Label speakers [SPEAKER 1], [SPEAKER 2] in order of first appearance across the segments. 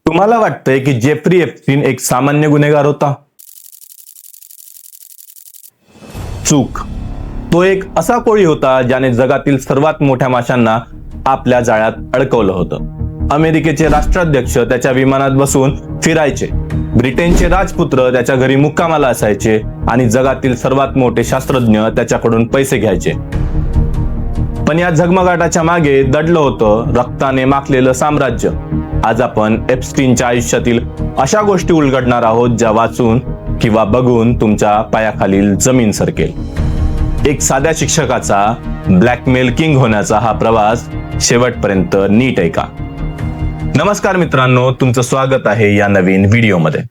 [SPEAKER 1] तुम्हाला वाटतंय की जेफ्री एप्स्टीन एक सामान्य गुन्हेगार होता? चूक. तो एक असा कोळी होता ज्याने जगातील सर्वात मोठ्या माशांना आपल्या जाळ्यात अडकवलं होतं. अमेरिकेचे राष्ट्राध्यक्ष त्याच्या विमानात बसून फिरायचे, ब्रिटनचे राजपुत्र त्याच्या घरी मुक्कामाला असायचे आणि जगातील सर्वात मोठे शास्त्रज्ञ त्याच्याकडून पैसे घ्यायचे. पण या झगमगाटाच्या मागे दडलं होतं रक्ताने माखलेलं साम्राज्य. आज आपण एप्स्टीनच्या आयुष्यातील अशा गोष्टी उलगडणार आहोत ज्या वाचून किंवा बघून तुमच्या पायाखालील जमीन सरकेल. एक साध्या शिक्षकाचा ब्लॅकमेल किंग होण्याचा हा प्रवास शेवटपर्यंत नीट ऐका. नमस्कार मित्रांनो, तुमचं स्वागत आहे या नवीन व्हिडिओमध्ये.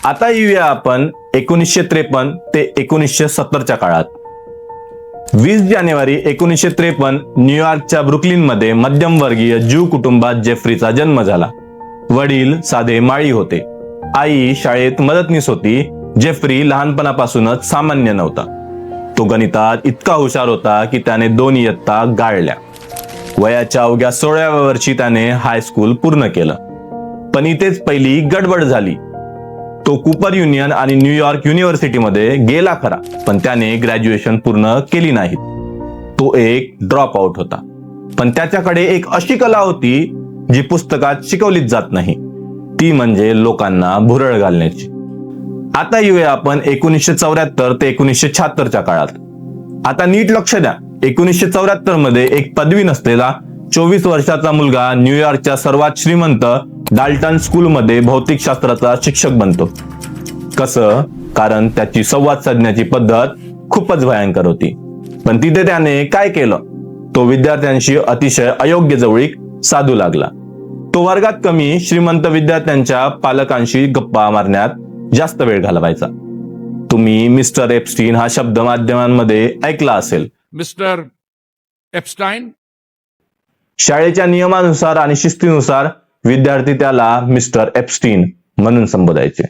[SPEAKER 1] आता येऊया आपण 1953 ते 1970च्या काळात. 20 जानेवारी 1953 न्यूयॉर्कच्या ब्रुकलिनमध्ये मध्यमवर्गीय ज्यू कुटुंबात जेफ्रीचा जन्म झाला. वडील साधे माळी होते, आई शाळेत मदतनीस होती. जेफ्री लहानपणापासूनच सामान्य नव्हता. तो गणितात इतका हुशार होता की त्याने 2 इयत्ता गाळल्या. वयाच्या अवघ्या 16व्या वर्षी त्याने हायस्कूल पूर्ण केलं. पण इथेच पहिली गडबड झाली. तो कूपर युनियन आणि न्यूयॉर्क युनिव्हर्सिटीमध्ये गेला खरा, पण त्याने ग्रॅज्युएशन पूर्ण केली नाही. तो एक ड्रॉप आउट होता. पण त्याच्याकडे एक अशी कला होती जी पुस्तकात शिकवलीच जात नाही, ती म्हणजे लोकांना भुरळ घालण्याची. आता येऊया आपण 1974 ते 1976च्या काळात. आता नीट लक्ष द्या. 1974 मध्ये एक पदवी नसलेला 24 वर्षाचा मुलगा न्यूयॉर्कच्या सर्वात श्रीमंत डाल्टन स्कूलमध्ये भौतिकशास्त्राचा शिक्षक बनतो. कसं? कारण त्याची संवाद साधण्याची पद्धत खूपच भयंकर होती. पण तिथे त्याने काय केलं? तो विद्यार्थ्यांशी अतिशय अयोग्य जवळीक साधू लागला. तो वर्गात कमी श्रीमंत विद्यार्थ्यांच्या पालकांशी गप्पा मारण्यात जास्त वेळ घालवायचा. तुम्ही मिस्टर एप्स्टीन हा शब्द माध्यमांमध्ये ऐकला असेल.
[SPEAKER 2] मिस्टर एप्स्टाइन.
[SPEAKER 1] शाळेच्या नियमानुसार आणि शिस्तीनुसार विद्यार्थी त्याला मिस्टर एप्स्टीन म्हणून संबोधायचे.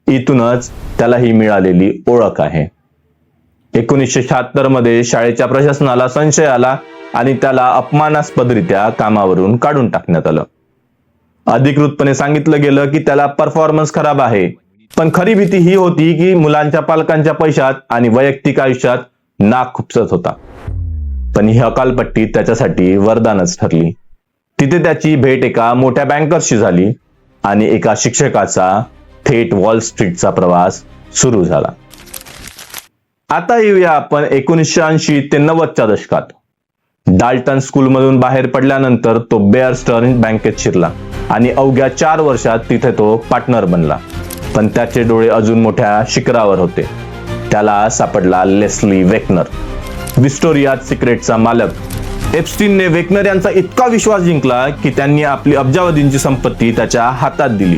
[SPEAKER 1] इथूनच त्याला ही मिळालेली ओळख आहे. 1976 मध्ये शाळेच्या प्रशासनाला संशय आला आणि त्याला अपमानास्पदरित्या कामावरून काढून टाकण्यात आलं. अधिकृतपणे सांगितलं गेलं की त्याला परफॉर्मन्स खराब आहे. पण खरी भीती ही होती की मुलांच्या पालकांच्या पैशात आणि वैयक्तिक आयुष्यात नाक खुपसत होता. पण ही हकालपट्टी त्याच्यासाठी वरदानच ठरली. तिथे त्याची भेट एका मोठ्या बँकरशी झाली आणि एका शिक्षकाचा थेट वॉल स्ट्रीटचा प्रवास सुरू झाला. आता येऊया आपण 1980 ते 90च्या दशकात. डाल्टन स्कूलमधून बाहेर पडल्यानंतर तो बेअर स्टर्न बँकेत शिरला आणि अवघ्या 4 वर्षात तिथे तो पार्टनर बनला. पण त्याचे डोळे अजून मोठ्या शिखरावर होते. त्याला सापडला लेस्ली वेकनर, विस्टोरियात सिक्रेटचा मालक. एप्स्टीनने वेकनर यांचा इतका विश्वास जिंकला की त्यांनी आपली अब्जावधींची संपत्ती त्याच्या हातात दिली.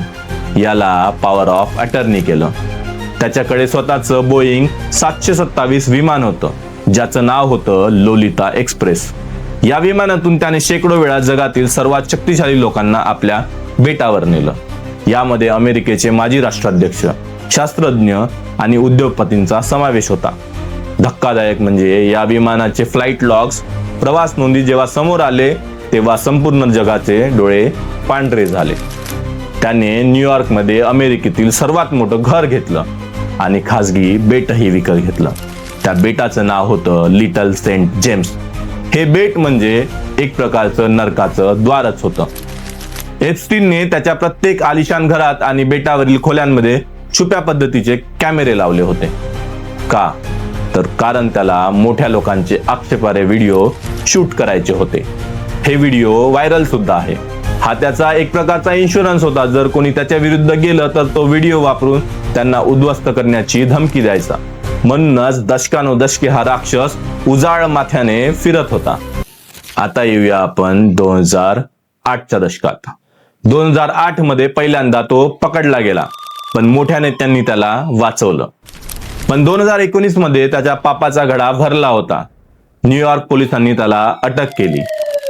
[SPEAKER 1] याला पॉवर ऑफ अटर्नी केलं. त्याच्याकडे स्वतःचं बोईंग 727 विमान होतं, ज्याचं नाव होतं लोलिता एक्सप्रेस. या विमानातून त्याने शेकडो वेळा जगातील सर्वात शक्तिशाली लोकांना आपल्या बेटावर नेलं. यामध्ये अमेरिकेचे माजी राष्ट्राध्यक्ष, शास्त्रज्ञ आणि उद्योगपतींचा समावेश होता. धक्कादायक म्हणजे या विमानाचे फ्लाईट लॉग्स, प्रवास नोंदी जेव्हा समोर आले तेव्हा संपूर्ण जगाचे डोळे पांढरे झाले. त्याने न्यूयॉर्कमध्ये अमेरिकेतील सर्वात मोठं घर घेतलं आणि खासगी बेटही विकत घेतलं. त्या बेटाचं नाव होतं लिटल सेंट जेम्स. हे बेट म्हणजे एक प्रकारचं नरकाचं द्वारच होतं. एप्स्टीनने त्याच्या प्रत्येक आलिशान घरात आणि बेटावरील खोल्यांमध्ये छुप्या पद्धतीचे कॅमेरे लावले होते. का? तर कारण त्याला मोठ्या लोकांचे आक्षेपार्ह व्हिडिओ शूट करायचे होते. हे व्हिडिओ व्हायरल सुद्धा आहे. हा त्याचा एक प्रकारचा इन्शुरन्स होता. जर कोणी त्याच्या विरुद्ध गेलं तर तो व्हिडिओ वापरून त्यांना उद्ध्वस्त करण्याची धमकी द्यायचा. म्हणूनच दशकानुदशके हा राक्षस उजाळ माथ्याने फिरत होता. आता येऊया आपण 2008च्या दशकात. 2008 मध्ये पहिल्यांदा तो पकडला गेला, पण मोठ्या नेत्यांनी त्याला वाचवलं. पण 2019 मध्ये त्याच्या पापाचा घडा भरला होता. न्यूयॉर्क पोलिसांनी त्याला अटक केली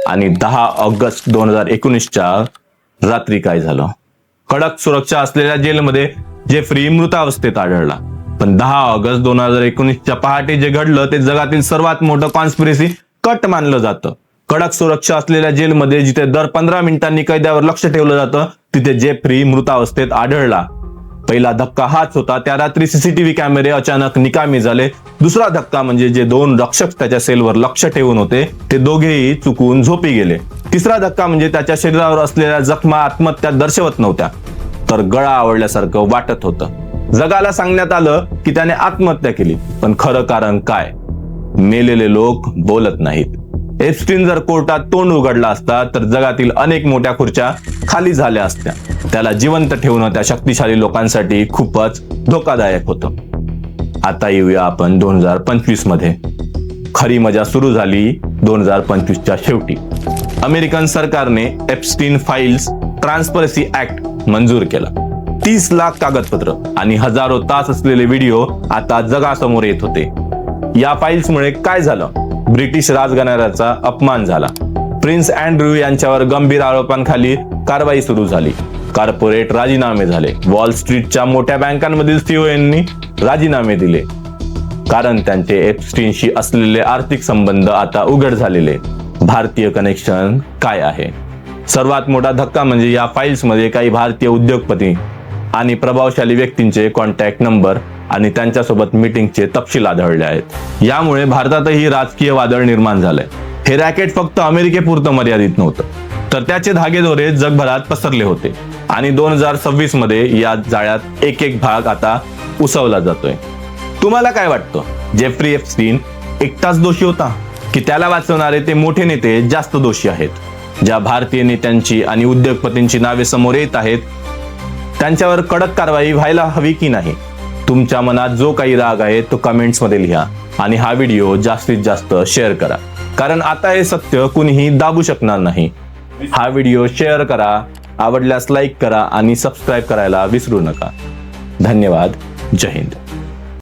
[SPEAKER 1] आणि 10 ऑगस्ट 2019च्या रात्री काय झालं? कडक सुरक्षा असलेल्या जेलमध्ये जेफ्री मृतावस्थेत आढळला. पण 10 ऑगस्ट 2019च्या पहाटे जे घडलं ते जगातील सर्वात मोठं कॉन्स्पिरसी कट मानलं जातं. कडक सुरक्षा असलेल्या जेलमध्ये जिथे दर 15 मिनिटांनी कैद्यावर लक्ष ठेवलं जातं, तिथे जेफ्री मृतावस्थेत आढळला. पहिला धक्का हाच होता. त्या रात्री सीसीटीव्ही कॅमेरे अचानक निकामी झाले. दुसरा धक्का म्हणजे जे 2 रक्षक त्याच्या सेलवर लक्ष ठेवून होते ते दोघेही चुकून झोपी गेले. तिसरा धक्का म्हणजे त्याच्या शरीरावर असलेल्या जखमा आत्महत्या दर्शवत नव्हत्या, तर गळा आवडल्यासारखं वाटत होतं. जगाला सांगण्यात आलं की त्याने आत्महत्या केली, पण खरं कारण काय? मेलेले लोक बोलत नाहीत. एप्स्टीन जर कोर्टात तोंड उघडला असता तर जगातील अनेक मोठ्या खुर्च्या खाली झाल्या असत्या. त्याला जिवंत ठेवणं त्या शक्तिशाली लोकांसाठी खूपच धोकादायक होतं. आता येऊया आपण 2025 मध्ये. खरी मजा सुरू झाली 2025च्या शेवटी. अमेरिकन सरकारने एप्स्टीन फाईल्स ट्रान्सपरन्सी ऍक्ट मंजूर केला. 30 लाख कागदपत्र आणि हजारो तास असलेले व्हिडिओ आता जगासमोर येत होते. या फाईल्समुळे काय झालं? ब्रिटिश राजघराण्याचा अपमान झाला. प्रिन्स अँड्र्यू यांच्यावर गंभीर आरोपांखाली कारवाई सुरू झाली. कॉर्पोरेट राजीनामे झाले. वॉल स्ट्रीटच्या मोठ्या बँकांमधील सीईओंनी राजीनामे दिले, कारण त्यांचे एप्स्टीनशी असलेले आर्थिक संबंध आता उघड झालेले. भारतीय कनेक्शन काय आहे? सर्वात मोठा धक्का म्हणजे या फाईल्समध्ये काही भारतीय उद्योगपती आणि प्रभावशाली व्यक्तींचे कॉन्टॅक्ट नंबर आणि त्यांच्यासोबत मीटिंगचे तपशील आढळले आहेत. यामुळे भारतातही राजकीय वादळ निर्माण झालंय. हे रॅकेट फक्त अमेरिकेपुरतं मर्यादित नव्हतं, तर त्याचे धागेदोरे जगभरात पसरले होते आणि 2026 मध्ये या जाळ्यात एक एक भाग आता उसवला जातोय. तुम्हाला काय वाटतं? जेफ्री एप्स्टीन एकटाच दोषी होता की त्याला वाचवणारे ते मोठे नेते जास्त दोषी आहेत? ज्या भारतीय नेत्यांची आणि उद्योगपतींची नावे समोर येत आहेत त्यांच्यावर कडक कारवाई व्हायला हवी की नाही? तुमच्या मनात जो काही राग आहे तो कमेंट्स मध्ये लिहा आणि हा व्हिडिओ जास्तीत जास्त शेअर करा, कारण आता हे सत्य कुणीही दाबू शकणार नाही. हा व्हिडिओ शेअर करा, आवडल्यास लाईक करा आणि सबस्क्राईब करायला विसरू नका. धन्यवाद. जय हिंद.